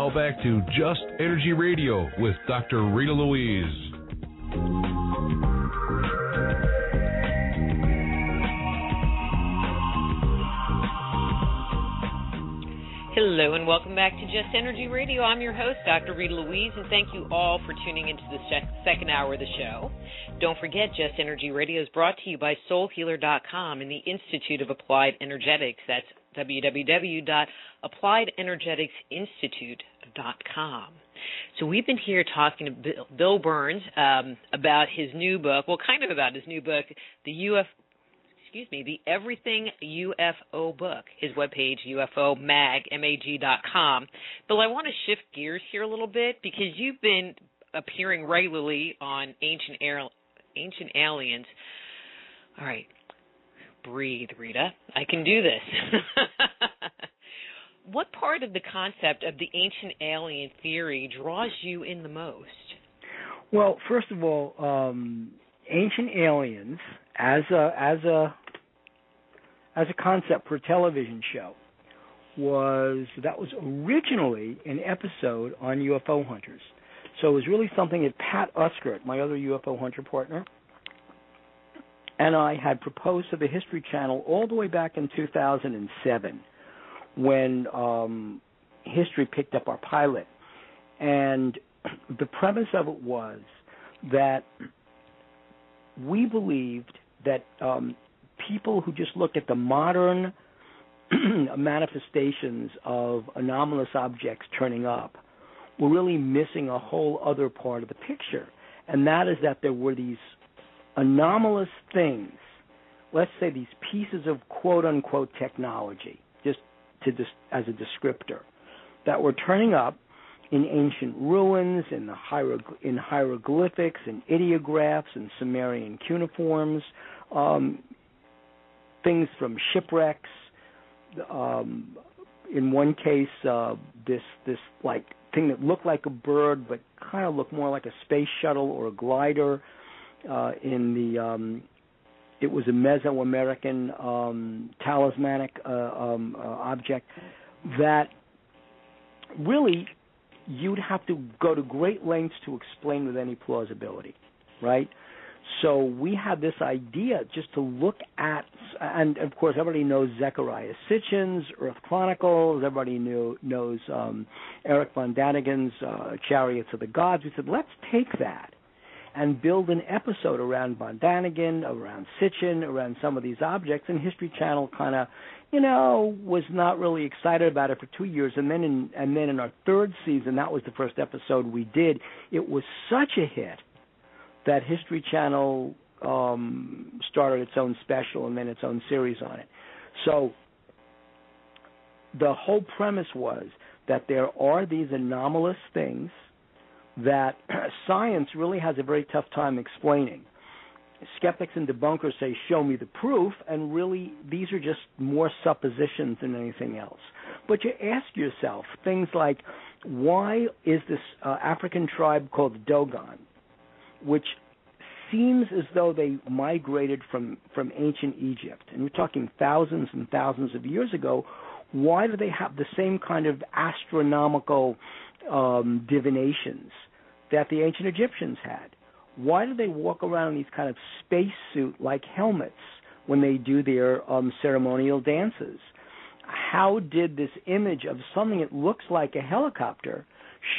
Now back to Just Energy Radio with Dr. Rita Louise. Hello and welcome back to Just Energy Radio. I'm your host, Dr. Rita Louise, and thank you all for tuning into the second hour of the show. Don't forget, Just Energy Radio is brought to you by SoulHealer.com and the Institute of Applied Energetics. That's www.appliedenergeticsinstitute.com. So we've been here talking to Bill Birnes about his new book, about his new book, the Everything UFO book, his webpage, UFOmag.com. Bill, I want to shift gears here a little bit because you've been appearing regularly on Ancient Aliens. All right, breathe, Rita. I can do this. What part of the concept of the ancient alien theory draws you in the most? Well, first of all, Ancient Aliens as a concept for a television show was originally an episode on UFO Hunters. So it was really something that Pat Uskert, my other UFO Hunter partner, and I had proposed to the History Channel all the way back in 2007 when History picked up our pilot. And the premise of it was that we believed that people who just look at the modern manifestations of anomalous objects turning up were really missing a whole other part of the picture, and that is that there were these anomalous things, let's say these pieces of quote-unquote technology, just as a descriptor, that were turning up in ancient ruins, in hieroglyphics, in ideographs, in Sumerian cuneiforms, things from shipwrecks. In one case, this like thing that looked like a bird but kind of looked more like a space shuttle or a glider. It was a Mesoamerican talismanic object that really you'd have to go to great lengths to explain with any plausibility, right? So we had this idea just to look at, and of course everybody knows Zecharia Sitchin's Earth Chronicles, everybody knows Eric von Daniken's Chariots of the Gods. We said, let's take that and build an episode around von Daniken, around Sitchin, around some of these objects, and History Channel kind of, was not really excited about it for 2 years, and then in our third season, that was the first episode we did. It was such a hit that History Channel started its own special and then its own series on it. So the whole premise was that there are these anomalous things that science really has a very tough time explaining. Skeptics and debunkers say, show me the proof, and really these are just more suppositions than anything else. But you ask yourself things like, why is this African tribe called the Dogon, which seems as though they migrated from ancient Egypt, and we're talking thousands and thousands of years ago, why do they have the same kind of astronomical divinations that the ancient Egyptians had? Why do they walk around in these kind of spacesuit-like helmets when they do their ceremonial dances? How did this image of something that looks like a helicopter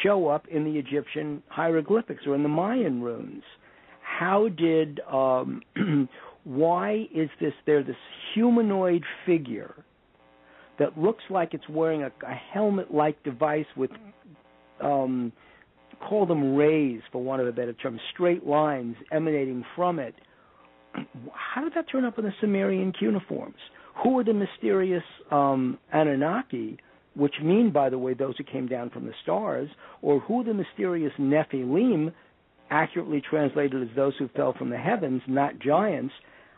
show up in the Egyptian hieroglyphics or in the Mayan runes? How did, why is there this humanoid figure that looks like it's wearing a helmet-like device with, call them rays, for want of a better term, straight lines emanating from it? How did that turn up in the Sumerian cuneiforms? Who are the mysterious Anunnaki, which mean, by the way, those who came down from the stars, or who are the mysterious Nephilim, accurately translated as those who fell from the heavens, not giants?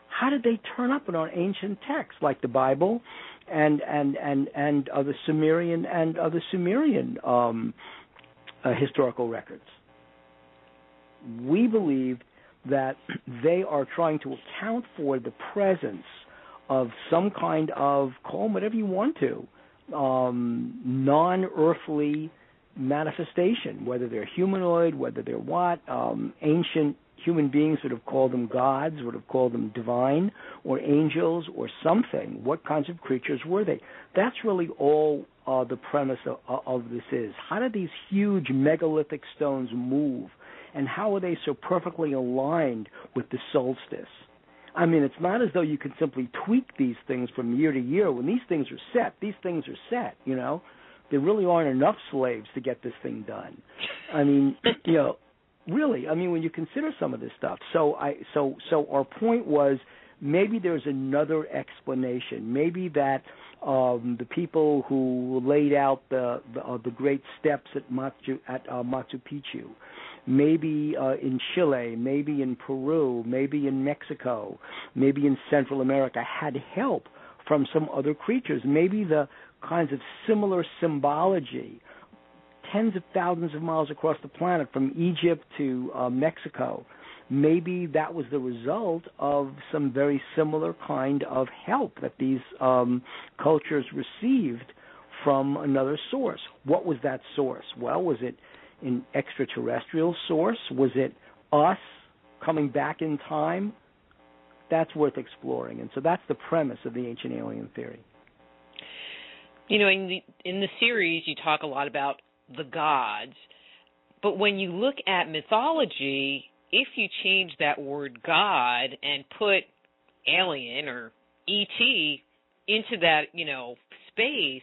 How did they turn up in our ancient texts, like the Bible and other Sumerian historical records? We believe that they are trying to account for the presence of some kind of, call them whatever you want to, non-earthly manifestation, whether they're humanoid, whether they're what. Ancient human beings would have called them gods, would have called them divine, or angels, or something. What kinds of creatures were they? That's really all the premise of this is. How did these huge megalithic stones move, and how are they so perfectly aligned with the solstice? I mean, it's not as though you can simply tweak these things from year to year. When these things are set, these things are set, you know. There really aren't enough slaves to get this thing done. I mean, you know, really, I mean, when you consider some of this stuff. So our point was maybe there's another explanation. Maybe that the people who laid out the great steps at Machu Picchu, maybe in Chile, maybe in Peru, maybe in Mexico, maybe in Central America, had help from some other creatures. Maybe the kinds of similar symbology, tens of thousands of miles across the planet from Egypt to Mexico, maybe that was the result of some very similar kind of help that these cultures received from another source. What was that source? Well, was it an extraterrestrial source? Was it us coming back in time? That's worth exploring. And so that's the premise of the ancient alien theory. You know, in the series, you talk a lot about the gods, but when you look at mythology, if you change that word God and put alien or ET into that, you know, space,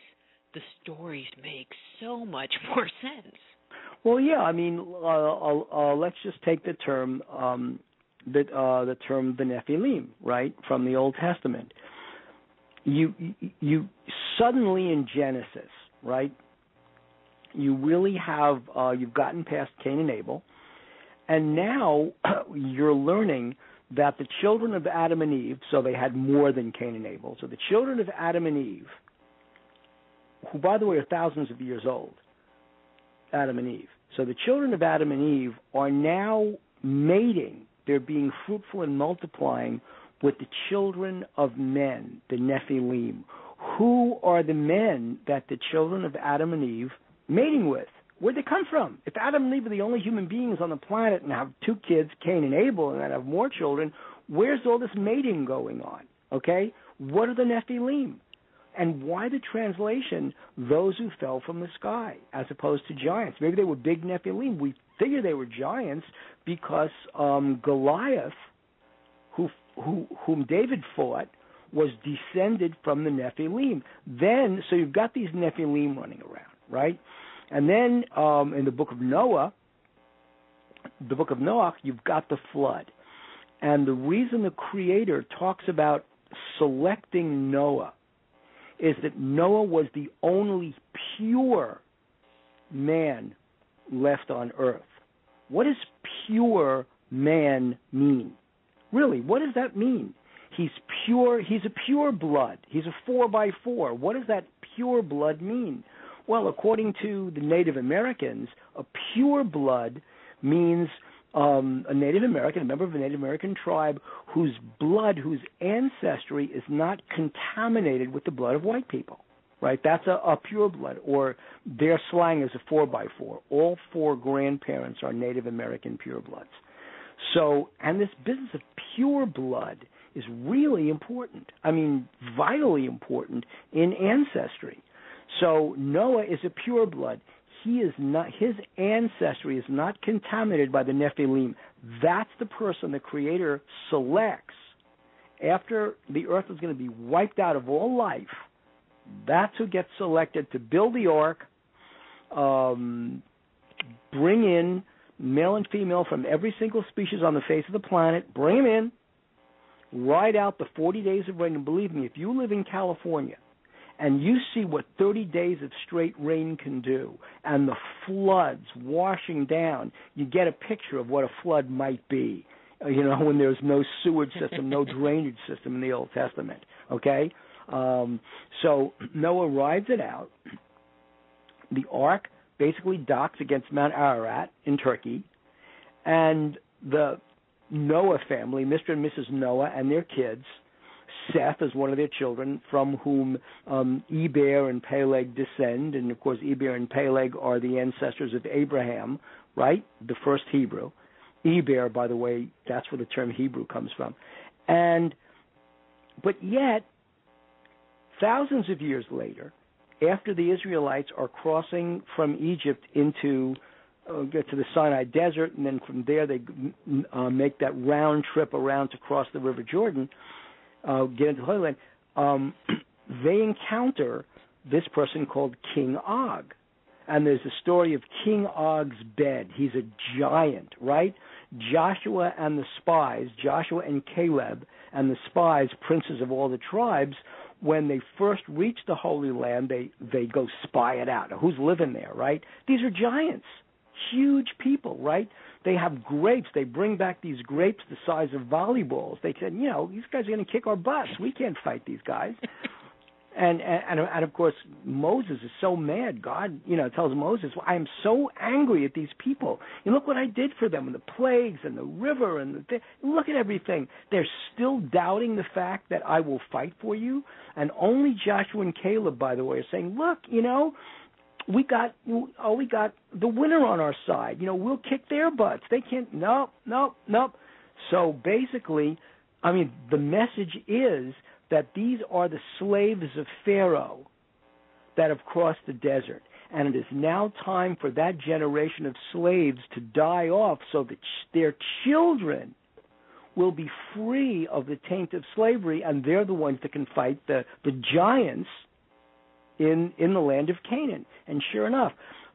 the stories make so much more sense. Well, yeah, I mean, let's just take the term, the Nephilim, right, from the Old Testament. You suddenly in Genesis, right, you really have, you've gotten past Cain and Abel, and now you're learning that the children of Adam and Eve, so they had more than Cain and Abel, so the children of Adam and Eve, who, by the way, are thousands of years old, Adam and Eve. So the children of Adam and Eve are now mating. They're being fruitful and multiplying with the children of men, the Nephilim. Who are the men that the children of Adam and Eve mating with? Where'd they come from? If Adam and Eve are the only human beings on the planet and have two kids, Cain and Abel, and have more children, where's all this mating going on? Okay? What are the Nephilim? And why the translation, those who fell from the sky, as opposed to giants? Maybe they were big Nephilim. We figure they were giants because Goliath, whom David fought, was descended from the Nephilim. Then, so you've got these Nephilim running around, right? And then in the book of Noah, you've got the flood. And the reason the Creator talks about selecting Noah is that Noah was the only pure man left on earth. What does pure man mean? Really, what does that mean? He's pure. He's a pure blood. He's a 4x4. What does that pure blood mean? Well, according to the Native Americans, a pure blood means a Native American, a member of a Native American tribe whose blood, whose ancestry is not contaminated with the blood of white people, right? That's a pure blood, or their slang is a 4x4. All four grandparents are Native American purebloods. So, and this business of pure blood is really important. I mean, vitally important in ancestry. So Noah is a pure blood. He is not, his ancestry is not contaminated by the Nephilim. That's the person the Creator selects after the earth is going to be wiped out of all life. That's who gets selected to build the ark, bring in male and female from every single species on the face of the planet, bring them in, ride out the 40 days of rain. And believe me, if you live in California and you see what 30 days of straight rain can do, and the floods washing down, you get a picture of what a flood might be, you know, when there's no sewage system, no drainage system in the Old Testament, okay? So Noah rides it out. The ark basically docks against Mount Ararat in Turkey, and the Noah family, Mr. and Mrs. Noah and their kids, Seth as one of their children, from whom Eber and Peleg descend. And, of course, Eber and Peleg are the ancestors of Abraham, right, the first Hebrew. Eber, by the way, that's where the term Hebrew comes from. But yet, thousands of years later, after the Israelites are crossing from Egypt into get to the Sinai Desert, and then from there they make that round trip around to cross the River Jordan, get into the Holy Land, they encounter this person called King Og. And there's a story of King Og's bed. He's a giant, right? Joshua and the spies, Joshua and Caleb and the spies, princes of all the tribes, when they first reach the Holy Land, they go spy it out. Now, who's living there, right? These are giants, huge people, right? They have grapes. They bring back these grapes the size of volleyballs. They said, these guys are going to kick our butts. We can't fight these guys. And of course, Moses is so mad. God, tells Moses, I am so angry at these people. And look what I did for them, and the plagues and the river and look at everything. They're still doubting the fact that I will fight for you. And only Joshua and Caleb, by the way, are saying, look, we got the winner on our side. We'll kick their butts. They can't. Nope. So basically, the message is that these are the slaves of Pharaoh that have crossed the desert. And it is now time for that generation of slaves to die off so that their children will be free of the taint of slavery, and they're the ones that can fight the giants in the land of Canaan. And sure enough.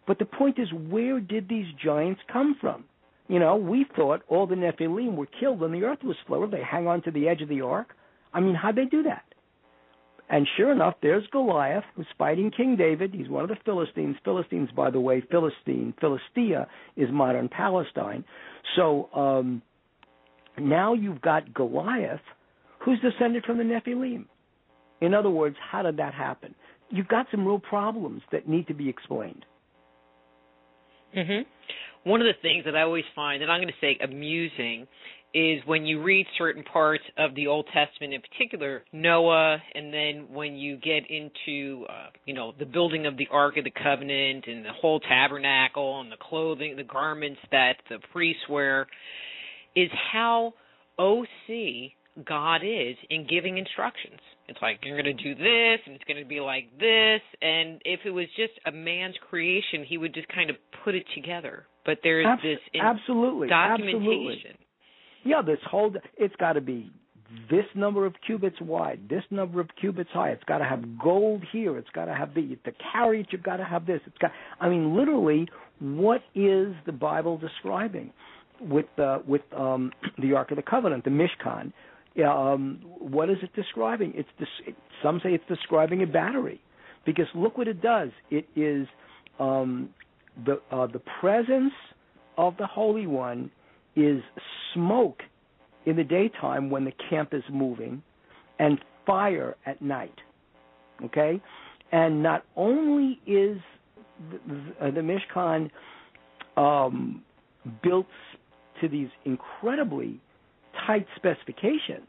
But the point is, where did these giants come from? We thought all the Nephilim were killed when the earth was flooded. They hang on to the edge of the ark. How'd they do that? And sure enough, there's Goliath, who's fighting King David. He's one of the Philistines. Philistines, by the way, Philistia is modern Palestine. So now you've got Goliath, who's descended from the Nephilim. In other words, how did that happen? You've got some real problems that need to be explained. Mm-hmm. One of the things that I always find, and I'm going to say amusing, is when you read certain parts of the Old Testament, in particular Noah, and then when you get into, the building of the Ark of the Covenant and the whole tabernacle and the clothing, the garments that the priests wear, is how OC God is in giving instructions. It's like, you're going to do this, and it's going to be like this, and if it was just a man's creation, he would just kind of put it together. But there's this documentation. Absolutely. Yeah, it's got to be this number of cubits wide, this number of cubits high. It's got to have gold here. It's got to have the carriage. You've got to have this. Literally, what is the Bible describing with the Ark of the Covenant, the Mishkan? What is it describing? Some say it's describing a battery, because look what it does. It is the presence of the Holy One is smoke in the daytime when the camp is moving, and fire at night. Okay, and not only is the Mishkan built to these incredibly tight specifications,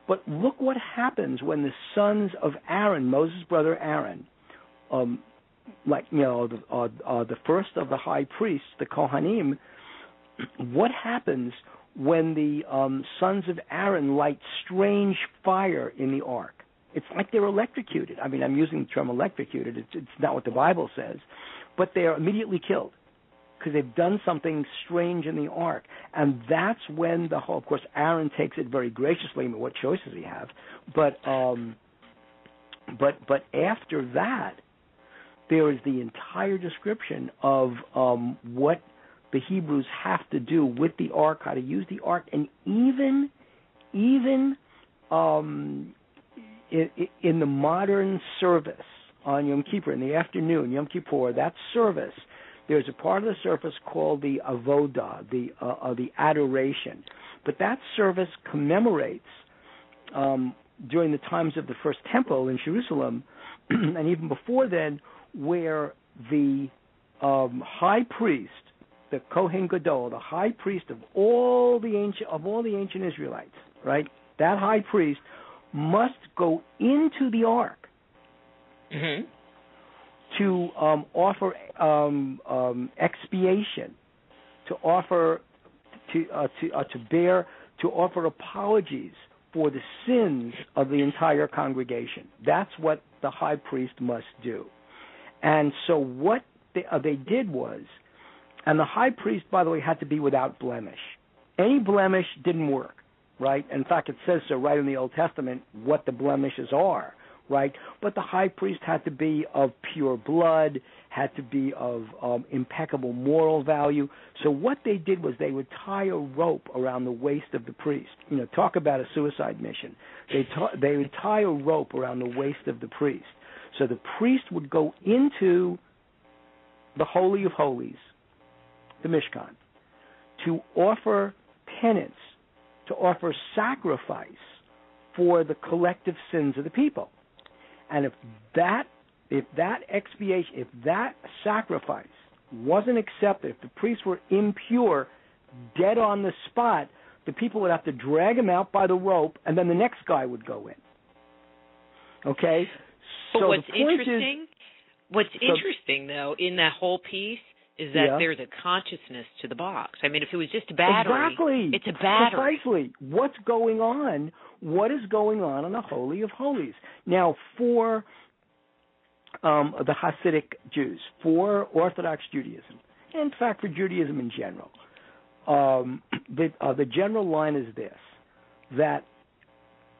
but look what happens when the sons of Aaron, Moses' brother Aaron, the first of the high priests, the Kohanim, what happens when the sons of Aaron light strange fire in the ark? It's like they're electrocuted. I'm using the term electrocuted. It's not what the Bible says, but they are immediately killed because they've done something strange in the ark. And that's when of course, Aaron takes it very graciously. What choice does he have? But after that, there is the entire description of what the Hebrews have to do with the ark, how to use the ark, and even in the modern service on Yom Kippur, in the afternoon, Yom Kippur, that service, there's a part of the service called the avodah, the adoration. But that service commemorates, during the times of the first temple in Jerusalem, and even before then, where the high priest, the Kohen Gadol, the high priest of all the ancient Israelites, right? That high priest must go into the ark to offer expiation, to offer to offer apologies for the sins of the entire congregation. That's what the high priest must do. And so what they did was, and the high priest, by the way, had to be without blemish. Any blemish didn't work, right? In fact, it says so right in the Old Testament what the blemishes are, right? But the high priest had to be of pure blood, had to be of impeccable moral value. So what they did was they would tie a rope around the waist of the priest. You know, talk about a suicide mission. They would tie a rope around the waist of the priest. So the priest would go into the Holy of Holies, the Mishkan, to offer penance, to offer sacrifice for the collective sins of the people. And if that expiation, if that sacrifice wasn't accepted, if the priests were impure, dead on the spot, the people would have to drag him out by the rope, and then the next guy would go in. Okay? But so what's interesting, though, in that whole piece is that there's a consciousness to the box. I mean, if it was just a battery, it's a battery. Precisely. What's going on? What is going on in the Holy of Holies? Now, for the Hasidic Jews, for Orthodox Judaism, in fact, for Judaism in general, the general line is this, that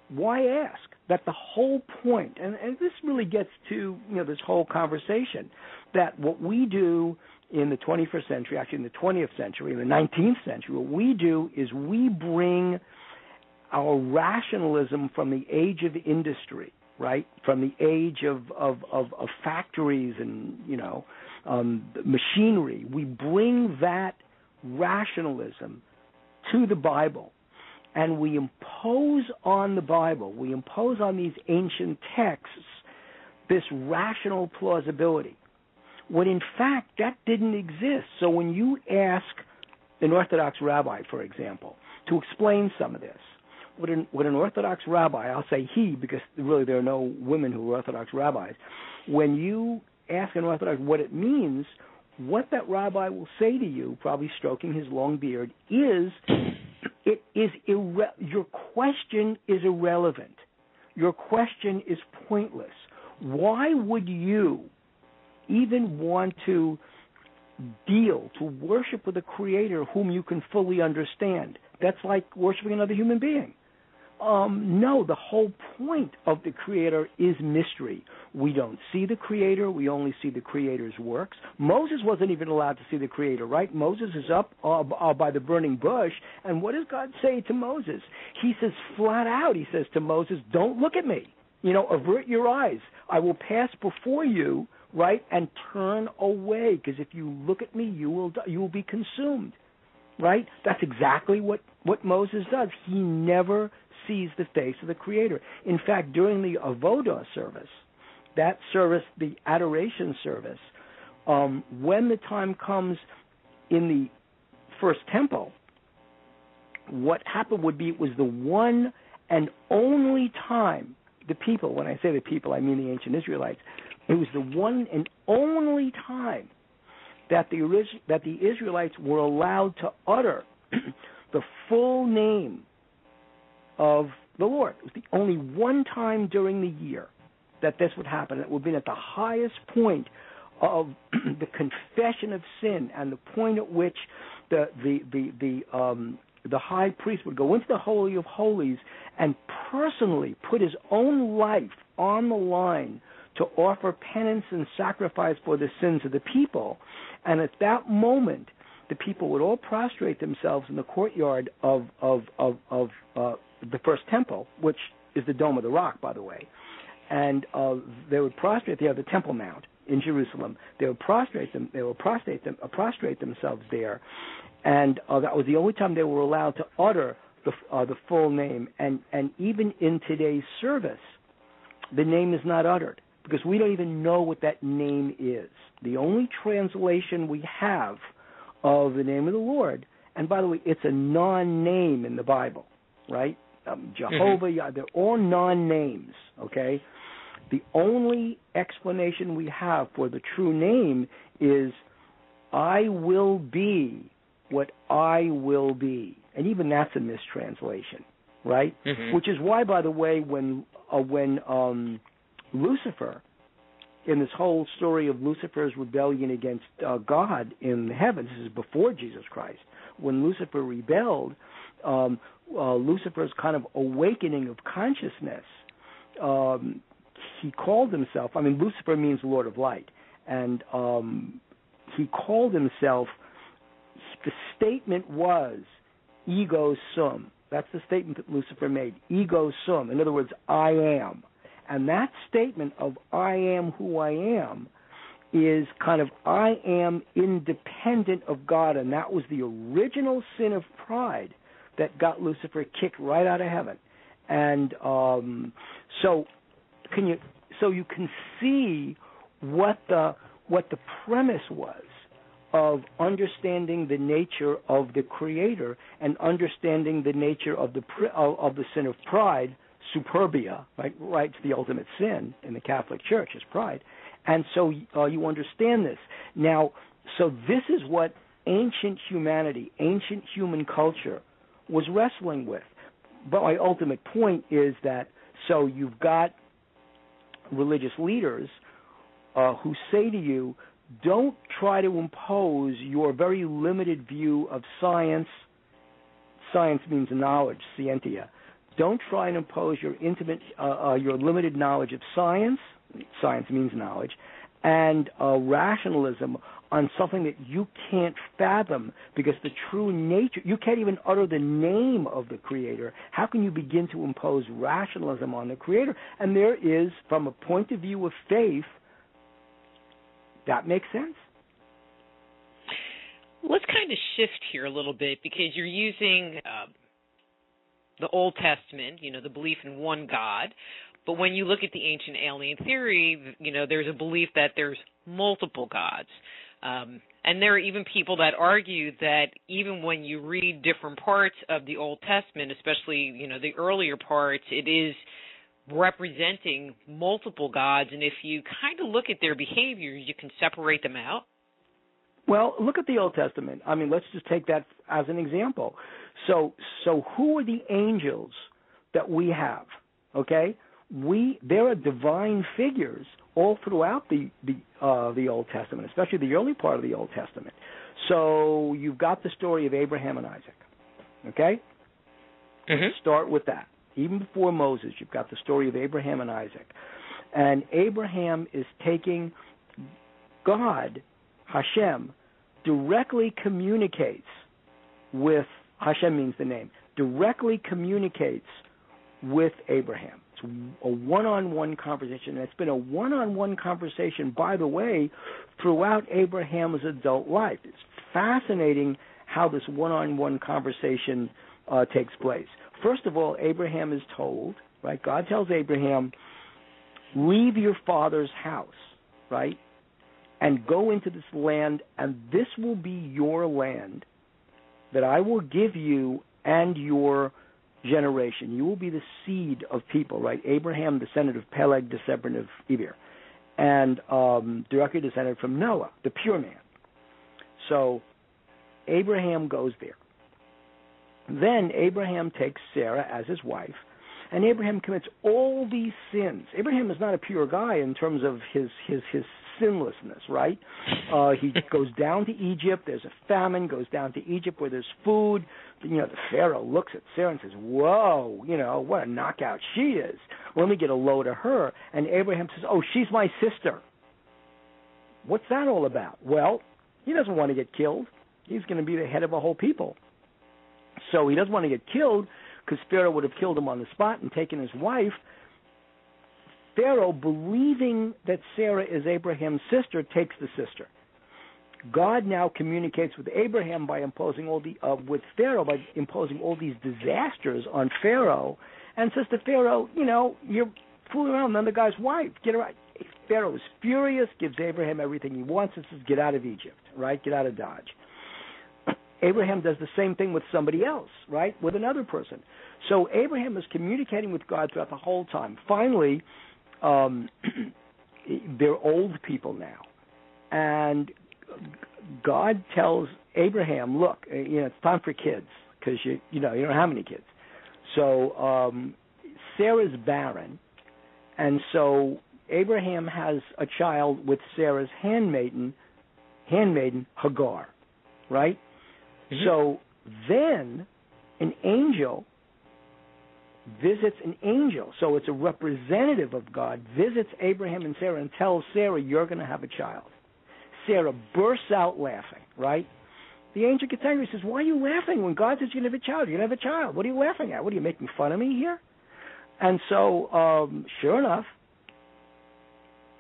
why ask? That the whole point, and this really gets to this whole conversation, that what we do in the 21st century, actually in the 20th century, in the 19th century, what we do is we bring our rationalism from the age of industry, right? From the age of factories and machinery. We bring that rationalism to the Bible, and we impose on the Bible, we impose on these ancient texts this rational plausibility, when in fact that didn't exist. So when you ask an Orthodox rabbi, for example, to explain some of this, what an Orthodox rabbi, I'll say he because really there are no women who are Orthodox rabbis, when you ask an Orthodox what it means, what that rabbi will say to you, probably stroking his long beard, is your question is irrelevant. Your question is pointless. Why would you even want to worship with a creator whom you can fully understand? That's like worshiping another human being. No, the whole point of the Creator is mystery. We don't see the Creator. We only see the Creator's works. Moses wasn't even allowed to see the Creator, right? Moses is up by the burning bush, and what does God say to Moses? He says flat out, he says to Moses, don't look at me. Avert your eyes. I will pass before you, right, and turn away, because if you look at me, you will be consumed, right? That's exactly what Moses does. He never sees the face of the Creator. In fact, during the Avodah service, that service, the adoration service, when the time comes in the first temple, what happened would be it was the one and only time the people, when I say the people, I mean the ancient Israelites, it was the one and only time that the Israelites were allowed to utter the full name of the Lord. It was the only one time during the year that this would happen. It would have been at the highest point of the confession of sin and the point at which the high priest would go into the Holy of Holies and personally put his own life on the line to offer penance and sacrifice for the sins of the people. And at that moment, the people would all prostrate themselves in the courtyard of the first temple, which is the Dome of the Rock, by the way. And they would prostrate. They have the Temple Mount in Jerusalem. They would prostrate themselves there, and that was the only time they were allowed to utter the full name. And even in today's service, the name is not uttered because we don't even know what that name is. The only translation we have of the name of the Lord, and by the way, it's a non-name in the Bible, right? Jehovah, they're all non-names, okay? The only explanation we have for the true name is I will be what I will be. And even that's a mistranslation, right? Which is why, by the way, when Lucifer, in this whole story of Lucifer's rebellion against God in the heavens, this is before Jesus Christ, when Lucifer rebelled, Lucifer's kind of awakening of consciousness, he called himself, Lucifer means Lord of Light, and he called himself, the statement was, ego sum. That's the statement that Lucifer made, ego sum. In other words, I am. And that statement of I am who I am is kind of I am independent of God, and that was the original sin of pride that got Lucifer kicked right out of heaven. And so you can see what the premise was of understanding the nature of the Creator and understanding the nature of the sin of pride, superbia, right? It's the ultimate sin in the Catholic Church is pride. And so you understand this. Now, so this is what ancient humanity, ancient human culture was wrestling with. But my ultimate point is that, so you've got religious leaders who say to you, don't try to impose your very limited view of science. Science means knowledge, scientia. Don't try and impose your your limited knowledge of science. Science means knowledge, and rationalism on something that you can't fathom, because the true nature, you can't even utter the name of the Creator. How can you begin to impose rationalism on the Creator? And there is, from a point of view of faith, that makes sense? Let's kind of shift here a little bit, because you're using the Old Testament, the belief in one God. But when you look at the ancient alien theory, there's a belief that there's multiple gods. And there are even people that argue that even when you read different parts of the Old Testament, especially, the earlier parts, it is representing multiple gods, and if you kind of look at their behaviors, you can separate them out. Well, look at the Old Testament. Let's just take that as an example. So who are the angels that we have? Okay, there are divine figures all throughout the Old Testament, especially the early part of the Old Testament. So you've got the story of Abraham and Isaac. Okay, Start with that. Even before Moses, you've got the story of Abraham and Isaac. And Abraham is taking God, Hashem, directly communicates with, Hashem means the name, directly communicates with Abraham. It's a one-on-one conversation. And it's been a one-on-one conversation, by the way, throughout Abraham's adult life. It's fascinating how this one-on-one conversation takes place. First of all, Abraham is told, right? God tells Abraham, leave your father's house, right? And go into this land, and this will be your land that I will give you and your generation. You will be the seed of people, right? Abraham, descendant of Peleg, descendant of Eber, and directly descended from Noah, the pure man. So Abraham goes there. Then Abraham takes Sarah as his wife, and Abraham commits all these sins. Abraham is not a pure guy in terms of his sinlessness, right? He goes down to Egypt. There's a famine. Goes down to Egypt where there's food. The Pharaoh looks at Sarah and says, "Whoa, what a knockout she is. Let me get a load of her." And Abraham says, "Oh, she's my sister." What's that all about? Well, he doesn't want to get killed. He's going to be the head of a whole people. So he doesn't want to get killed because Pharaoh would have killed him on the spot and taken his wife. Pharaoh, believing that Sarah is Abraham's sister, takes the sister. God now communicates with Abraham by imposing with Pharaoh by imposing all these disasters on Pharaoh, and says to Pharaoh, you're fooling around with another guy's wife. Get her out. Pharaoh is furious, gives Abraham everything he wants, and says, get out of Egypt, right? Get out of Dodge. Abraham does the same thing with somebody else, right, with another person. So Abraham is communicating with God throughout the whole time. Finally, they're old people now, and God tells Abraham, look, it's time for kids, because you don't have any kids. So Sarah's barren, and so Abraham has a child with Sarah's handmaiden Hagar, right? Mm-hmm. So then an angel visits an angel. So it's a representative of God, visits Abraham and Sarah and tells Sarah, you're going to have a child. Sarah bursts out laughing, right? The angel gets angry. He says, why are you laughing when God says you're going to have a child? You're going to have a child. What are you laughing at? What, are you making fun of me here? And so, sure enough,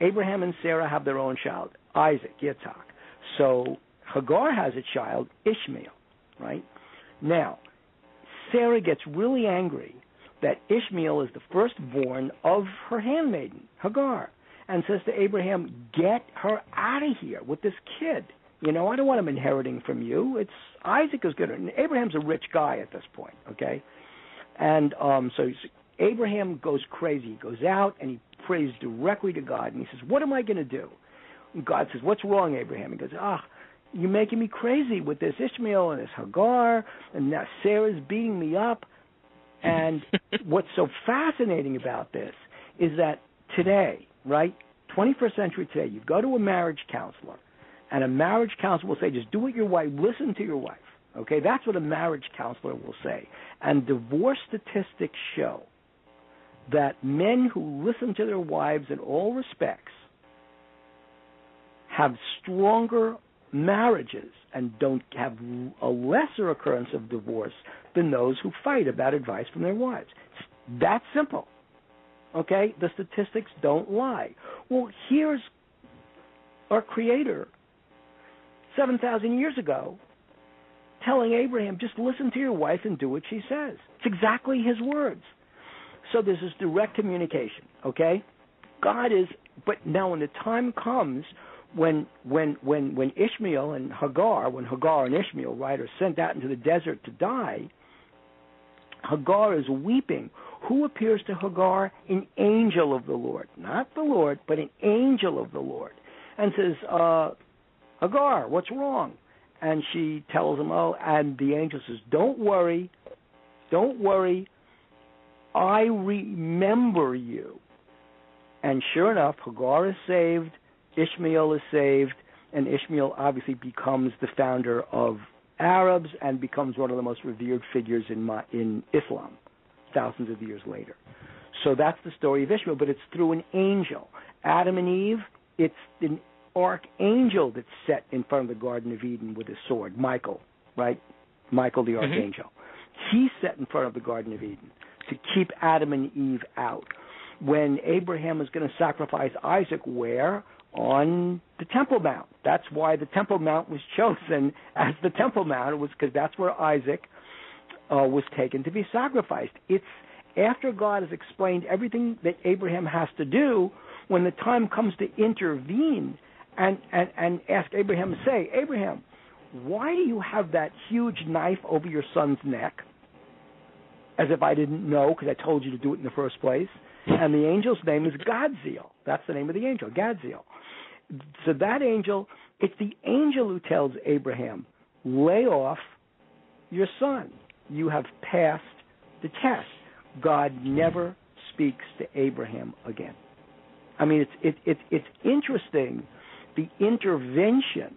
Abraham and Sarah have their own child, Isaac, Yitzhak. So Hagar has a child, Ishmael, right? Now, Sarah gets really angry that Ishmael is the firstborn of her handmaiden, Hagar, and says to Abraham, get her out of here with this kid. I don't want him inheriting from you. It's Isaac is good. And Abraham's a rich guy at this point, okay? And so Abraham goes crazy. He goes out and he prays directly to God. And he says, what am I going to do? And God says, what's wrong, Abraham? He goes, you're making me crazy with this Ishmael and this Hagar, and now Sarah's beating me up. And what's so fascinating about this is that today, right, 21st century today, you go to a marriage counselor, and a marriage counselor will say, just do what your wife, listen to your wife. Okay, that's what a marriage counselor will say. And divorce statistics show that men who listen to their wives in all respects have stronger marriages and don't have a lesser occurrence of divorce than those who fight about advice from their wives. It's that simple. Okay? The statistics don't lie. Well, here's our Creator 7,000 years ago telling Abraham, just listen to your wife and do what she says. It's exactly his words. So there's this direct communication, okay? God is, but now when the time comes when Ishmael and Hagar, when Hagar and Ishmael, right, are sent out into the desert to die, Hagar is weeping. Who appears to Hagar? An angel of the Lord. Not the Lord, but an angel of the Lord. And says, Hagar, what's wrong? And she tells him, and the angel says, don't worry, I remember you. And sure enough, Hagar is saved, Ishmael is saved, and Ishmael obviously becomes the founder of Arabs and becomes one of the most revered figures in Islam thousands of years later. So that's the story of Ishmael, but it's through an angel. Adam and Eve, it's an archangel that's set in front of the Garden of Eden with his sword, Michael, right? Michael the archangel. He's set in front of the Garden of Eden to keep Adam and Eve out. When Abraham is going to sacrifice Isaac, where? On the Temple Mount. That's why the Temple Mount was chosen as the Temple Mount. It was because that's where Isaac was taken to be sacrificed. It's after God has explained everything that Abraham has to do, when the time comes to intervene and ask Abraham to say, Abraham, why do you have that huge knife over your son's neck? As if I didn't know, because I told you to do it in the first place. And the angel's name is Gadziel. That's the name of the angel, Gadziel. So that angel, it's the angel who tells Abraham, lay off your son. You have passed the test. God never speaks to Abraham again. I mean, it's interesting, the intervention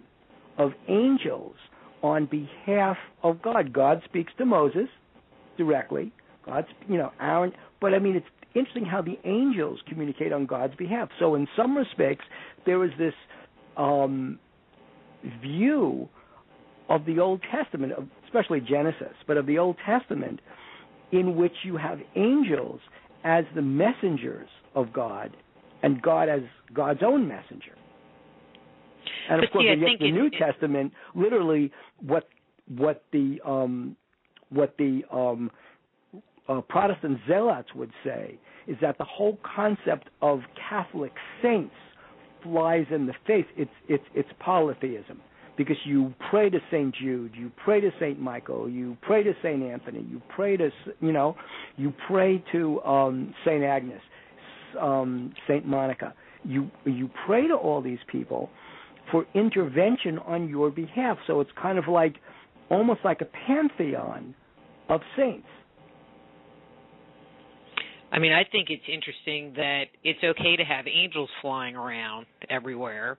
of angels on behalf of God. God speaks to Moses directly. God's, Aaron. But I mean, it's interesting how the angels communicate on God's behalf. So in some respects, there is this view of the Old Testament, especially Genesis, but of the Old Testament, in which you have angels as the messengers of God, and God as God's own messenger. And of course, the New Testament, literally, what the Protestant zealots would say is that the whole concept of Catholic saints flies in the face. It's polytheism, because you pray to St. Jude, you pray to St. Michael, you pray to St. Anthony, you pray to, you pray to St. Agnes, St. Monica. You pray to all these people for intervention on your behalf. So it's kind of like, almost like a pantheon of saints. I mean, I think it's interesting that it's okay to have angels flying around everywhere,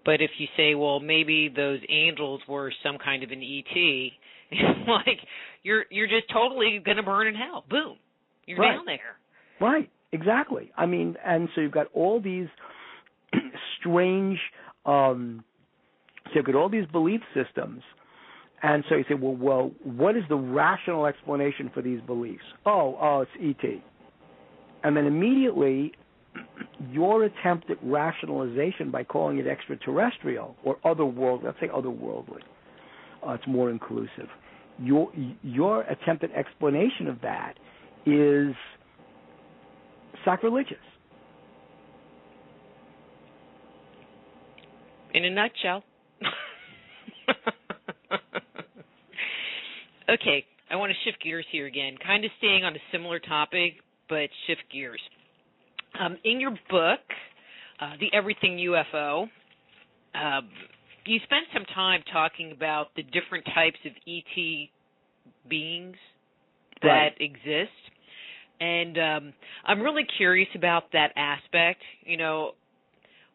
but if you say, well, maybe those angels were some kind of an ET, like you're just totally going to burn in hell. Boom, you're right. down there. Right, exactly. I mean, and so you've got all these strange, so you've got all these belief systems. And so you say, well, what is the rational explanation for these beliefs? Oh, it's ET. And then immediately, your attempt at rationalization by calling it extraterrestrial or otherworldly, let's say otherworldly, it's more inclusive. Your attempt at explanation of that is sacrilegious. In a nutshell. Okay, I want to shift gears here again, kind of staying on a similar topic, but shift gears. In your book, The Everything UFO, you spent some time talking about the different types of ET beings that exist, and I'm really curious about that aspect. You know,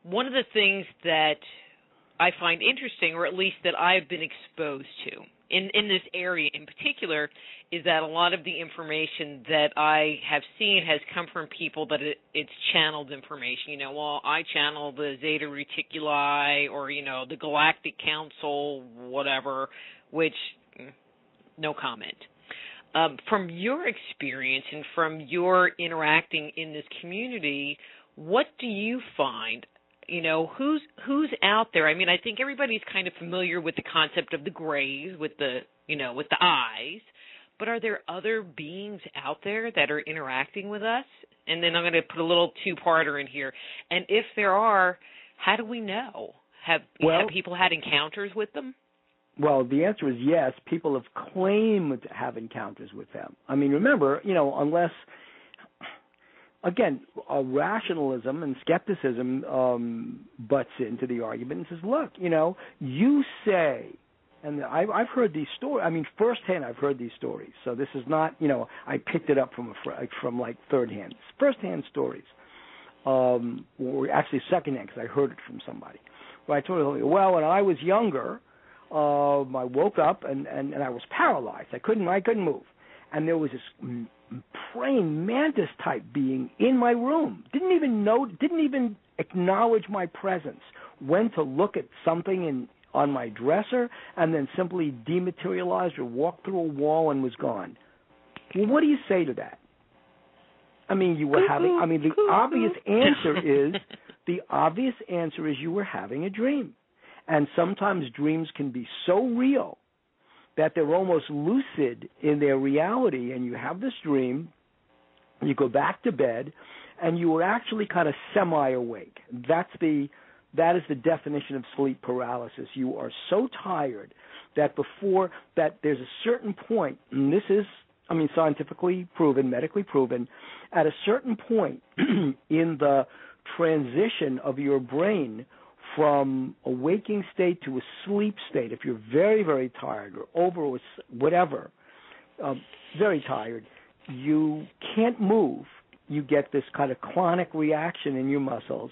one of the things that I find interesting, or at least that I've been exposed to, in this area in particular, is that a lot of the information that I have seen has come from people that it's channeled information. You know, well, I channel the Zeta Reticuli or, the Galactic Council, whatever, which, no comment. From your experience and from your interacting in this community, what do you find? Who's out there? I mean, I think everybody's kind of familiar with the concept of the grays with the eyes, but are there other beings out there that are interacting with us? And then I'm going to put a little two-parter in here. And if there are, how do we know? Have people had encounters with them? Well, the answer is yes. People have claimed to have encounters with them. I mean, remember, unless... Again, rationalism and skepticism butts into the argument and says, look, you say, and I've heard these stories. I mean, firsthand, I've heard these stories. So this is not, I picked it up from third hand. It's firsthand stories, or actually secondhand because I heard it from somebody. Where I told them, well, when I was younger, I woke up and I was paralyzed. I couldn't move, and there was this praying mantis type being in my room. Didn't even acknowledge my presence. Went to look at something on my dresser and then simply dematerialized or walked through a wall and was gone. Well, what do you say to that? I mean, the obvious answer is you were having a dream. And sometimes dreams can be so real that they're almost lucid in their reality, and you have this dream, you go back to bed, and you were actually kind of semi-awake. That is the definition of sleep paralysis. You are so tired that there's a certain point, and this is, scientifically proven, medically proven, at a certain point in the transition of your brain from a waking state to a sleep state, if you're very, very tired or whatever, very tired, you can't move. You get this kind of clonic reaction in your muscles,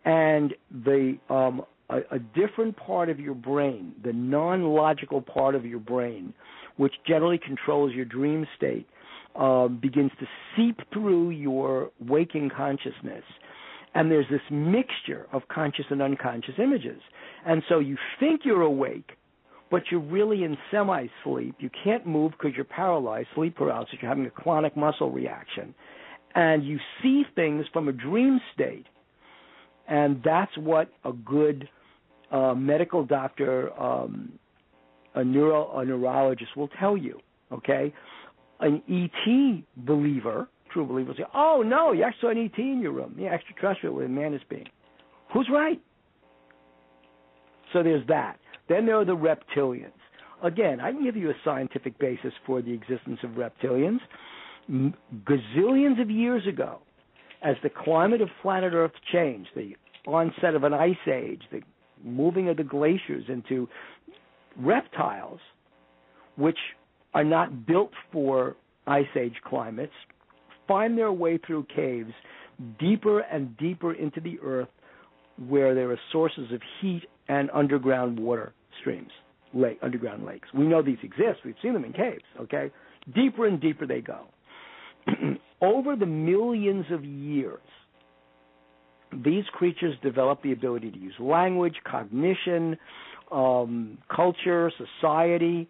and a different part of your brain, the non-logical part of your brain, which generally controls your dream state, begins to seep through your waking consciousness. And there's this mixture of conscious and unconscious images. And so you think you're awake, but you're really in semi-sleep. You can't move because you're paralyzed, sleep paralysis. You're having a clonic muscle reaction. And you see things from a dream state. And that's what a good medical doctor, a neurologist will tell you, okay? An ET believer, true believer, say, oh, no, you actually saw an ET in your room. Yeah, extraterrestrial with a mantis being. Who's right? So there's that. Then there are the reptilians. Again, I can give you a scientific basis for the existence of reptilians. Gazillions of years ago, as the climate of planet Earth changed, the onset of an ice age, the moving of the glaciers into reptiles, which are not built for ice age climates, find their way through caves deeper and deeper into the earth where there are sources of heat and underground water streams, underground lakes. We know these exist. We've seen them in caves, okay? Deeper and deeper they go. Over the millions of years, these creatures develop the ability to use language, cognition, culture, society,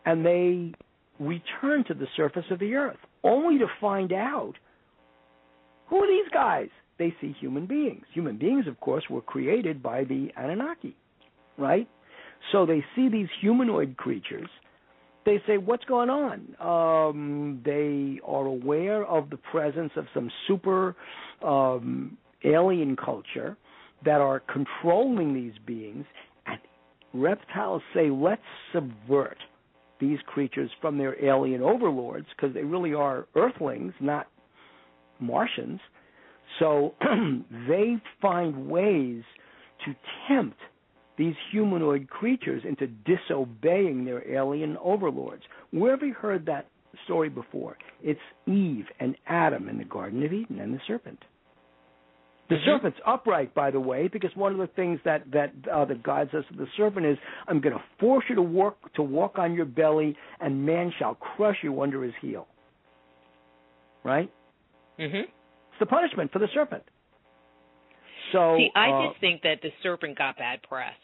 and they return to the surface of the earth, only to find out, who are these guys? They see human beings. Human beings, of course, were created by the Anunnaki, right? So they see these humanoid creatures. They say, what's going on? They are aware of the presence of some super alien culture that are controlling these beings, and reptiles say, let's subvert these creatures from their alien overlords, because they really are earthlings, not Martians. So they find ways to tempt these humanoid creatures into disobeying their alien overlords. Where have you heard that story before? It's Eve and Adam in the Garden of Eden and the serpent. The serpent's upright, by the way, because one of the things that guides us to the serpent is, I'm going to force you to walk on your belly, and man shall crush you under his heel. Right? Mm-hmm. It's the punishment for the serpent. So, see, I just think that the serpent got bad press.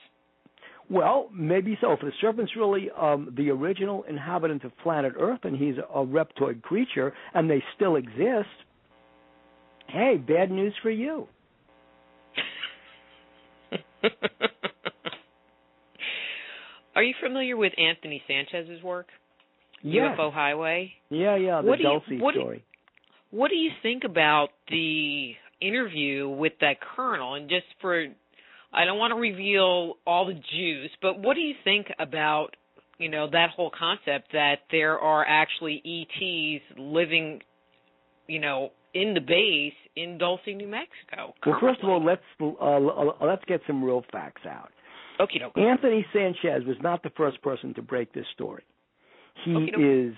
Well, maybe so. If the serpent's really the original inhabitant of planet Earth, and he's a reptoid creature, and they still exist, hey, bad news for you. Are you familiar with Anthony Sanchez's work? Yes. UFO Highway? Yeah, the Dulce story. What do you think about the interview with that colonel? And just for, I don't want to reveal all the juice, but what do you think about, that whole concept that there are actually ETs living, in the base in Dulce, New Mexico? Well, first of all, let's get some real facts out. Okay. Anthony Sanchez was not the first person to break this story. He is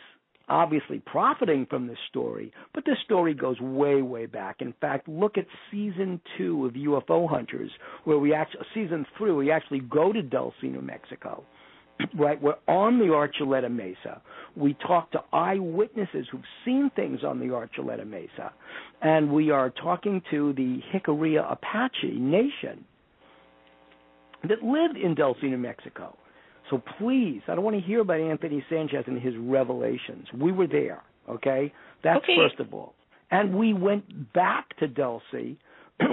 obviously profiting from this story, but this story goes way, way back. In fact, look at Season 2 of UFO Hunters, where Season 3, we actually go to Dulce, New Mexico. Right, we're on the Archuleta Mesa. We talk to eyewitnesses who've seen things on the Archuleta Mesa, and we are talking to the Jicarilla Apache Nation that lived in Dulce, New Mexico. So please, I don't want to hear about Anthony Sanchez and his revelations. We were there, okay? That's first of all. And we went back to Dulce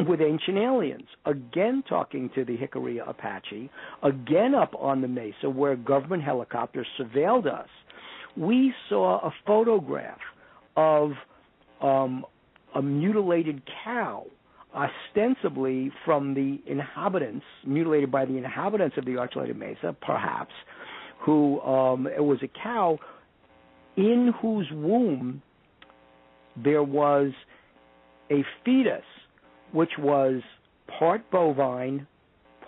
with Ancient Aliens, again talking to the Jicarilla Apache, again up on the mesa where government helicopters surveilled us. We saw a photograph of a mutilated cow, ostensibly from the inhabitants, mutilated by the inhabitants of the Archuleta Mesa, perhaps, who it was a cow in whose womb there was a fetus which was part bovine,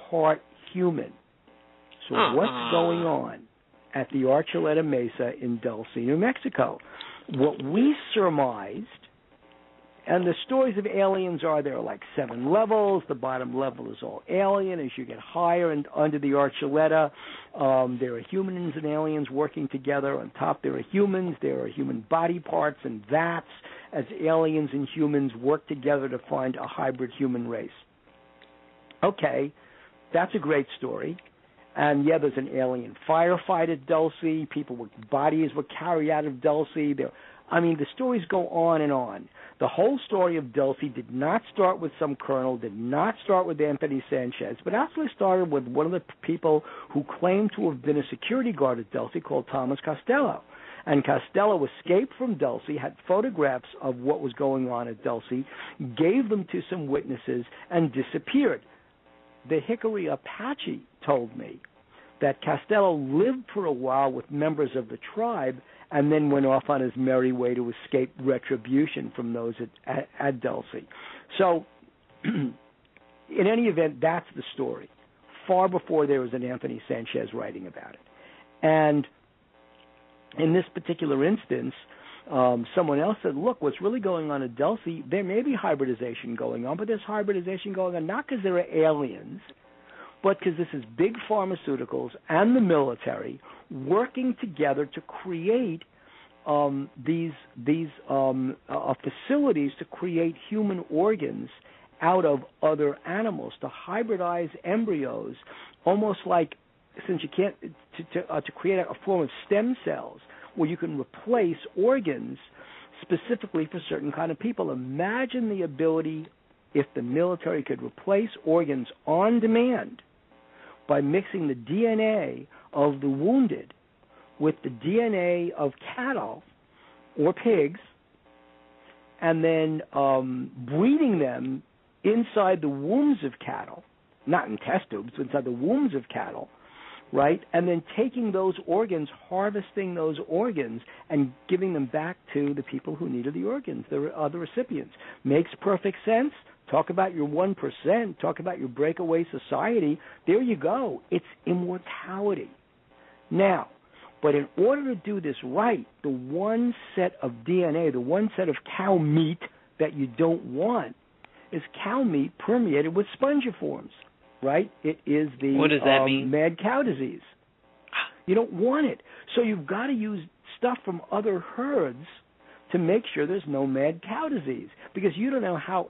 part human. So what's going on at the Archuleta Mesa in Dulce, New Mexico? What we surmised, and the stories of aliens are there are like 7 levels. The bottom level is all alien. As you get higher and under the Archuleta, there are humans and aliens working together. On top there are humans. There are human body parts and vats as aliens and humans work together to find a hybrid human race. Okay, that's a great story. And yeah, there's an alien firefight at Dulce. Bodies were carried out of Dulce. The stories go on and on. The whole story of Dulce did not start with some colonel, did not start with Anthony Sanchez, but actually started with one of the people who claimed to have been a security guard at Dulce called Thomas Costello. And Costello escaped from Dulce, had photographs of what was going on at Dulce, gave them to some witnesses, and disappeared. the Hickory Apache told me that Costello lived for a while with members of the tribe and then went off on his merry way to escape retribution from those at Dulce. So, in any event, that's the story, far before there was an Anthony Sanchez writing about it. And in this particular instance, someone else said, look, what's really going on at Dulce, there may be hybridization going on, but there's hybridization going on not because there are aliens, but because this is big pharmaceuticals and the military working together to create these facilities to create human organs out of other animals, to hybridize embryos, almost like, since you can't, to create a form of stem cells where you can replace organs specifically for certain kind of people. Imagine the ability if the military could replace organs on demand by mixing the DNA of the wounded with the DNA of cattle or pigs and then breeding them inside the wombs of cattle, not in test tubes, but inside the wombs of cattle, right? And then taking those organs, harvesting those organs, and giving them back to the people who needed the organs, the other recipients. Makes perfect sense. Talk about your 1%. Talk about your breakaway society. There you go. It's immortality. Now, but in order to do this right, the one set of DNA, the one set of cow meat that you don't want is cow meat permeated with spongiforms, right? It is the what does that mean? Mad cow disease. You don't want it. So you've got to use stuff from other herds to make sure there's no mad cow disease, because you don't know how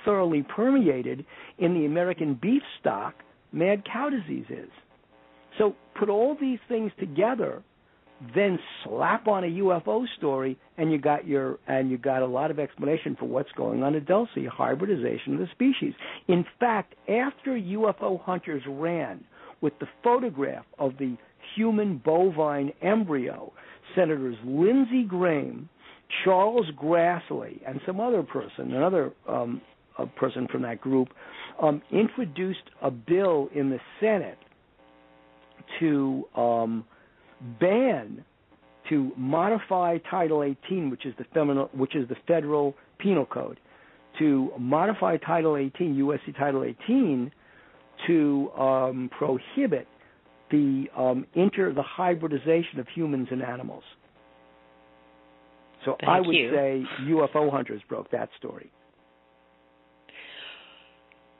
thoroughly permeated in the American beef stock mad cow disease is. So put all these things together, then slap on a UFO story, and you got a lot of explanation for what's going on at Dulce, hybridization of the species. In fact, after UFO Hunters ran with the photograph of the human bovine embryo, Senators Lindsey Graham, Charles Grassley, and some other person, a person from that group, introduced a bill in the Senate to modify Title 18, which is the federal penal code, to modify Title 18, USC Title 18, to prohibit the hybridization of humans and animals. So I would say UFO Hunters broke that story.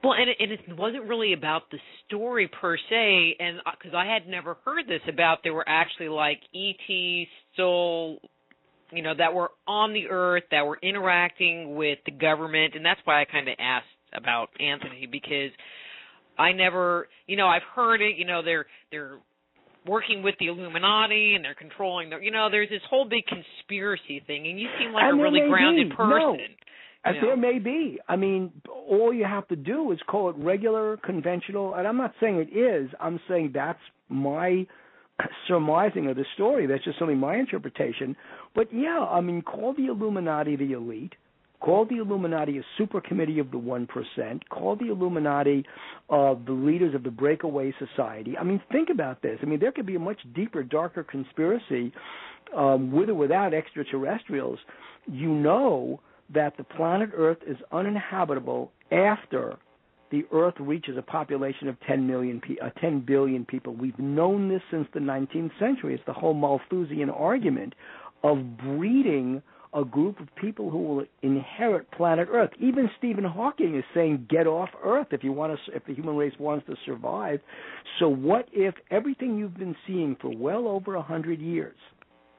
Well, and it wasn't really about the story per se, and because I had never heard this about there were actually like ETs still, that were on the Earth, that were interacting with the government, and that's why I kind of asked about Anthony, because I never, I've heard it, they're working with the Illuminati and they're controlling there's this whole big conspiracy thing, and you seem like a really grounded person. No. There may be. I mean, all you have to do is call it regular, conventional, and I'm not saying it is. I'm saying that's my surmising of the story. That's just only my interpretation. But, yeah, I mean, call the Illuminati the elite. Call the Illuminati a super committee of the 1%. Call the Illuminati the leaders of the breakaway society. I mean, think about this. I mean, there could be a much deeper, darker conspiracy with or without extraterrestrials. That the planet Earth is uninhabitable after the Earth reaches a population of 10 billion people. We've known this since the 19th century. It's the whole Malthusian argument of breeding a group of people who will inherit planet Earth. Even Stephen Hawking is saying, get off Earth if the human race wants to survive. So what if everything you've been seeing for well over 100 years,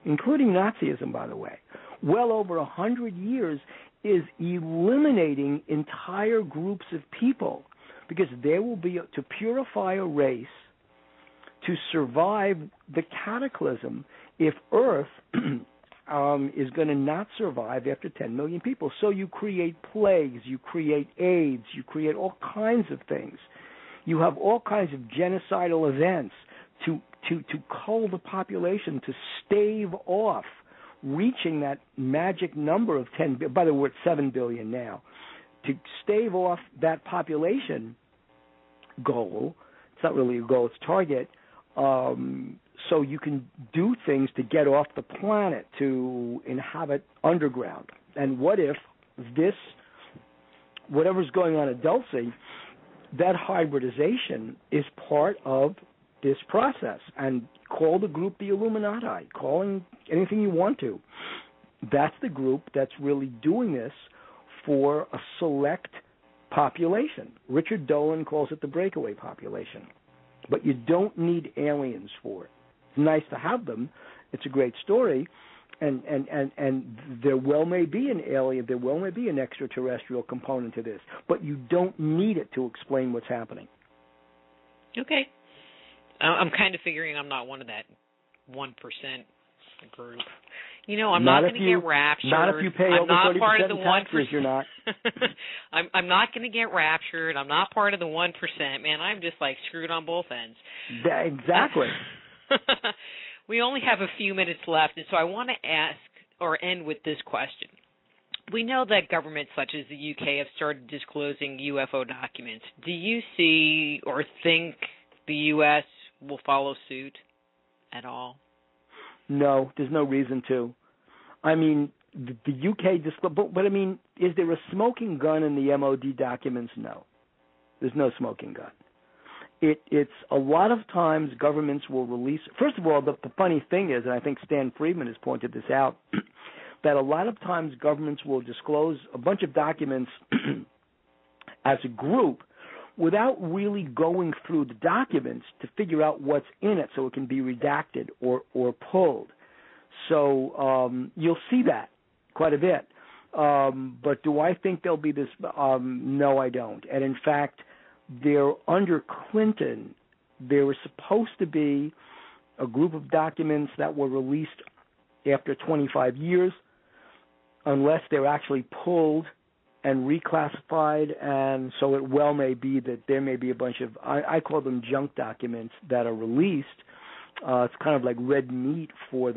including Nazism, by the way, well over 100 years, is eliminating entire groups of people, because there will be, to purify a race, to survive the cataclysm, if Earth is going to not survive after 10 million people. So you create plagues, you create AIDS, you create all kinds of things. You have all kinds of genocidal events to cull the population, to stave off reaching that magic number of 10 billion. By the way, we're at 7 billion now. To stave off that population goal. It's not really a goal, it's a target. So you can do things to get off the planet, to inhabit underground. And what if whatever's going on at Dulce, that hybridization is part of this process? And call the group the Illuminati, calling anything you want to. That's the group that's really doing this for a select population. Richard Dolan calls it the breakaway population. But you don't need aliens for it. It's nice to have them. It's a great story. And there well may be an alien, there well may be an extraterrestrial component to this. But you don't need it to explain what's happening. Okay. I'm kind of figuring I'm not one of that 1% group. You know, I'm not going to get raptured. Not if you pay over 30% in taxes, you're not. I'm not going to get raptured. I'm not part of the 1%. Man, I'm just like screwed on both ends. Exactly. We only have a few minutes left, and so I want to ask or end with this question. We know that governments such as the UK have started disclosing UFO documents. Do you see or think the U.S. will follow suit at all? No, there's no reason to. I mean, the UK but I mean, is there a smoking gun in the MOD documents? No. There's no smoking gun. It's a lot of times governments will release. First of all, the funny thing is, and I think Stan Friedman has pointed this out, that a lot of times governments will disclose a bunch of documents as a group without really going through the documents to figure out what's in it so it can be redacted or pulled. So you'll see that quite a bit. But do I think there'll be this? No, I don't. And in fact, under Clinton, there was supposed to be a group of documents that were released after 25 years, unless they're actually pulled and reclassified, and so it well may be that there may be a bunch of, I call them junk documents that are released. It's kind of like red meat for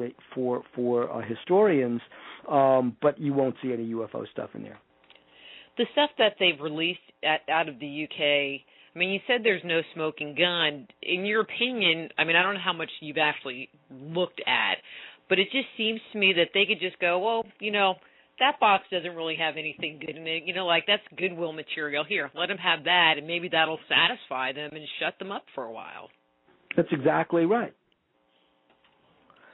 historians, but you won't see any UFO stuff in there. The stuff that they've released out of the UK, I mean, you said there's no smoking gun. In your opinion, I mean, I don't know how much you've actually looked at, but it just seems to me that they could just go, well, you know, that box doesn't really have anything good in it. You know, like, that's goodwill material. Here, let them have that, and maybe that'll satisfy them and shut them up for a while. That's exactly right.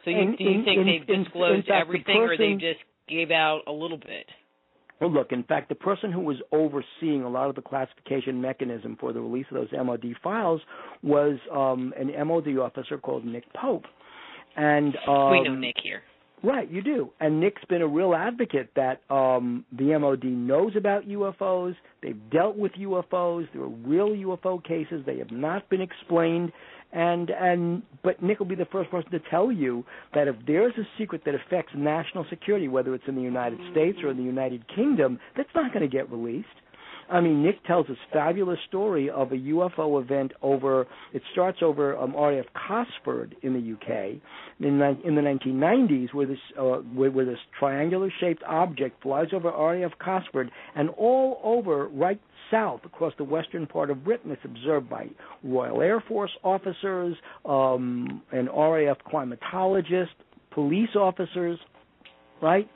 So do you think they've disclosed everything, or they just gave out a little bit? Well, look, in fact, the person who was overseeing a lot of the classification mechanism for the release of those MOD files was an MOD officer called Nick Pope. And we know Nick here. Right, you do. And Nick's been a real advocate that the MOD knows about UFOs. They've dealt with UFOs. There are real UFO cases. They have not been explained. But Nick will be the first person to tell you that if there's a secret that affects national security, whether it's in the United States or in the United Kingdom, that's not going to get released. I mean, Nick tells this fabulous story of a UFO event it starts over RAF Cosford in the UK in the 1990s, where this triangular-shaped object flies over RAF Cosford, and all over right south across the western part of Britain. It's observed by Royal Air Force officers, an RAF climatologist, police officers, right?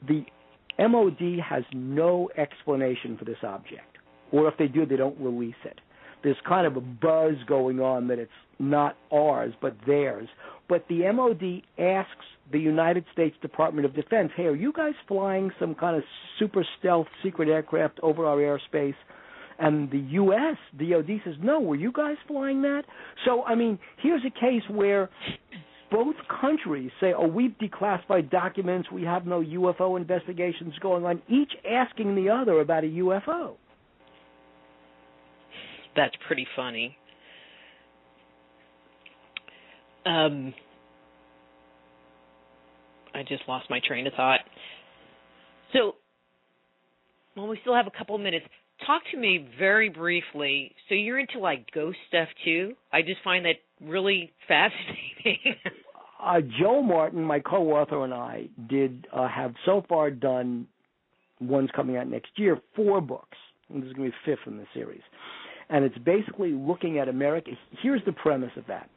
The MOD has no explanation for this object, or if they do, they don't release it. There's kind of a buzz going on that it's not ours, but theirs. But the MOD asks the United States Department of Defense, hey, are you guys flying some kind of super stealth secret aircraft over our airspace? And the U.S. DOD says, no, were you guys flying that? So, I mean, here's a case where both countries say, oh, we've declassified documents, we have no UFO investigations going on, each asking the other about a UFO. That's pretty funny. I just lost my train of thought. So, well, we still have a couple of minutes. Talk to me very briefly. So you're into, like, ghost stuff, too? I just find that really fascinating. Joe Martin, my co-author, and I have so far done, one's coming out next year, 4 books. And this is going to be the 5th in the series. and it's basically looking at America. Here's the premise of that.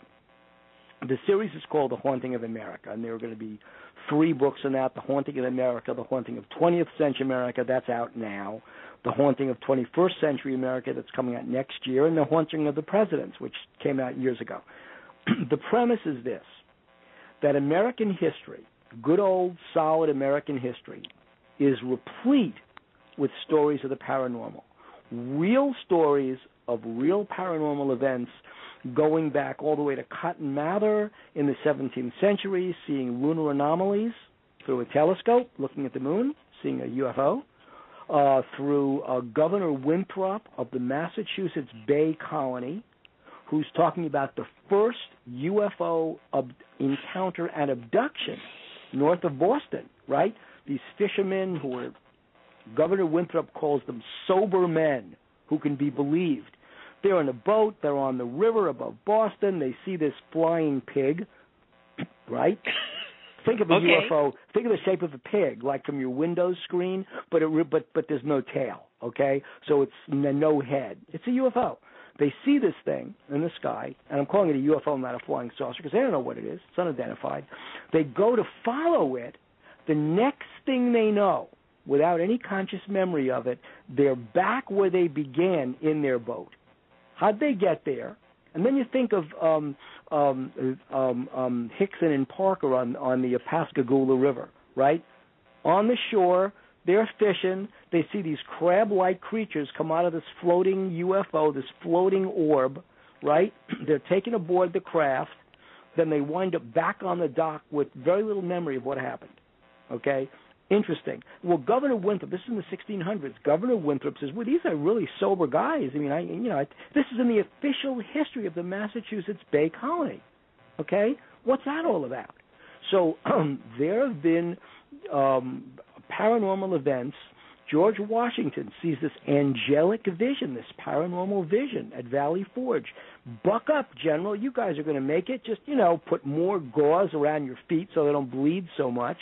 The series is called The Haunting of America, and there are going to be 3 books on that: The Haunting of America, The Haunting of 20th Century America, that's out now, The Haunting of 21st Century America, that's coming out next year, and The Haunting of the Presidents, which came out years ago. The premise is this, that American history, good old solid American history, is replete with stories of the paranormal. Real stories of real paranormal events going back all the way to Cotton Mather in the 17th century, seeing lunar anomalies through a telescope, looking at the moon, seeing a UFO, through Governor Winthrop of the Massachusetts Bay Colony, who's talking about the first UFO encounter and abduction north of Boston, right? These fishermen who were, Governor Winthrop calls them sober men who can be believed. They're in a boat, they're on the river above Boston, they see this flying pig, right? Think of a UFO, think of the shape of a pig, like from your Windows screen, but there's no tail, okay? So it's no head. It's a UFO. They see this thing in the sky, and I'm calling it a UFO, not a flying saucer, because they don't know what it is. It's unidentified. They go to follow it. The next thing they know, without any conscious memory of it, they're back where they began in their boat. How'd they get there? And then you think of Hickson and Parker on the Pascagoula River, right? On the shore, they're fishing. They see these crab-like creatures come out of this floating UFO, this floating orb, right? They're taken aboard the craft. Then they wind up back on the dock with very little memory of what happened, okay? Interesting. Well, Governor Winthrop, this is in the 1600s. Governor Winthrop says, well, these are really sober guys. I mean, this is in the official history of the Massachusetts Bay Colony. Okay? What's that all about? So there have been paranormal events. George Washington sees this angelic vision, this paranormal vision at Valley Forge. Buck up, General. You guys are going to make it. Just, put more gauze around your feet so they don't bleed so much.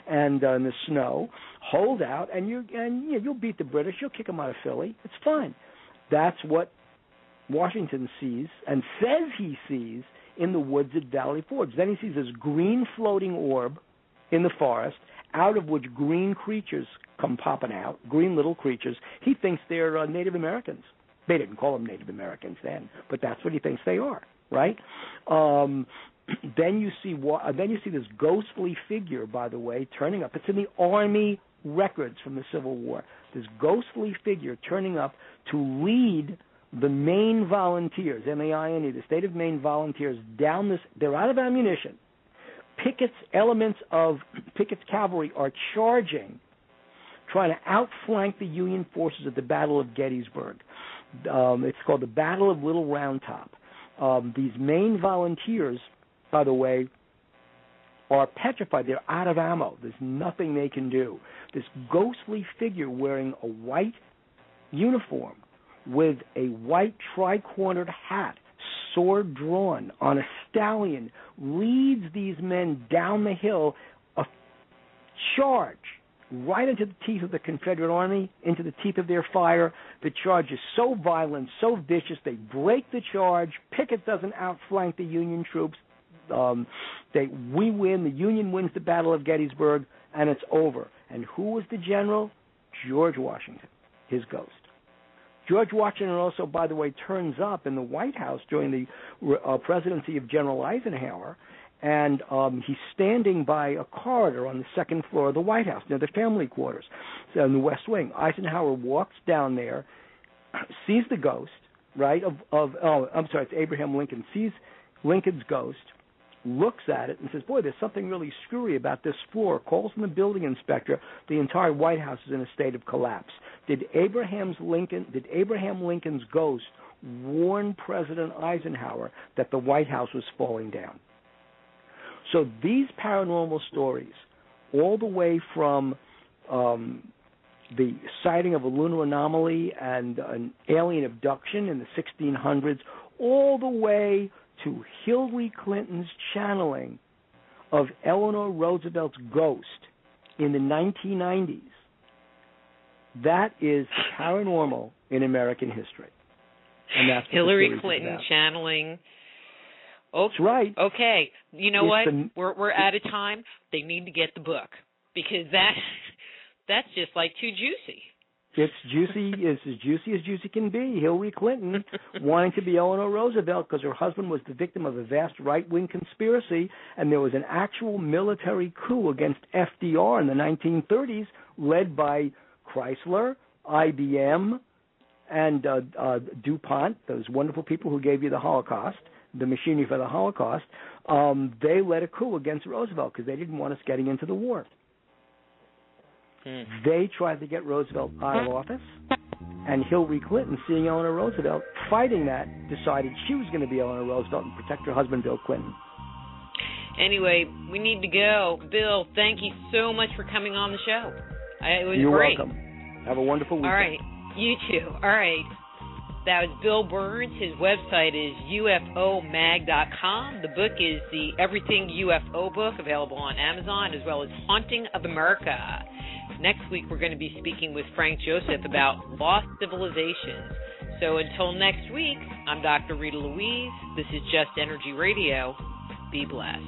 And in the snow, hold out, and you'll beat the British. You'll kick them out of Philly. It's fine. That's what Washington sees and says he sees in the woods at Valley Forge. Then he sees this green floating orb in the forest, out of which green creatures come popping out, green little creatures. He thinks they're Native Americans. They didn't call them Native Americans then, but that's what he thinks they are, right? Then you see this ghostly figure, by the way, turning up. It's in the Army records from the Civil War. This ghostly figure turning up to lead the Maine Volunteers, M-A-I-N-E, the state of Maine Volunteers, down this. They're out of ammunition. Pickett's cavalry are charging, trying to outflank the Union forces at the Battle of Gettysburg. It's called the Battle of Little Round Top. These Maine Volunteers, by the way, are petrified. They're out of ammo. There's nothing they can do. This ghostly figure wearing a white uniform with a white tri-cornered hat, sword drawn, on a stallion, leads these men down the hill, a charge right into the teeth of the Confederate Army, into the teeth of their fire. The charge is so violent, so vicious, they break the charge. Pickett doesn't outflank the Union troops. We win. The Union wins the Battle of Gettysburg, and it's over. And who was the general? George Washington, his ghost. George Washington also, by the way, turns up in the White House during the presidency of General Eisenhower, and he's standing by a corridor on the second floor of the White House, near the family quarters, so in the West Wing. Eisenhower walks down there, sees the ghost, right, it's Abraham Lincoln, sees Lincoln's ghost, looks at it and says, boy, there's something really screwy about this floor, calls in the building inspector. The entire White House is in a state of collapse. Did Abraham Lincoln's ghost warn President Eisenhower that the White House was falling down? So these paranormal stories, all the way from the sighting of a lunar anomaly and an alien abduction in the 1600s, all the way to Hillary Clinton's channeling of Eleanor Roosevelt's ghost in the 1990s. That is paranormal in American history. And that's what Hillary the Clinton channeling. Oh, that's right. Okay, you know what? We're out of time. They need to get the book because that's just like too juicy. It's juicy. It's as juicy can be. Hillary Clinton wanting to be Eleanor Roosevelt because her husband was the victim of a vast right-wing conspiracy, and there was an actual military coup against FDR in the 1930s, led by Chrysler, IBM, and DuPont, those wonderful people who gave you the Holocaust, the machinery for the Holocaust. They led a coup against Roosevelt because they didn't want us getting into the war. They tried to get Roosevelt out of office, and Hillary Clinton, seeing Eleanor Roosevelt fighting that, decided she was going to be Eleanor Roosevelt and protect her husband, Bill Clinton. Anyway, we need to go. Bill, thank you so much for coming on the show. It was You're great. welcome. Have a wonderful weekend. All right. You too. All right. That was Bill Birnes. His website is UFOmag.com. The book is the Everything UFO book, available on Amazon, as well as Haunting of America. Next week, we're going to be speaking with Frank Joseph about lost civilizations. So until next week, I'm Dr. Rita Louise. This is Just Energy Radio. Be blessed.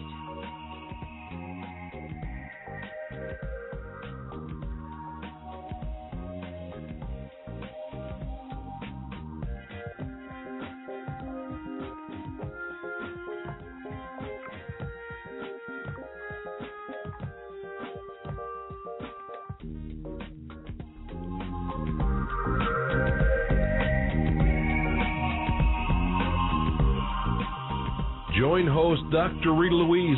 Join host Dr. Rita Louise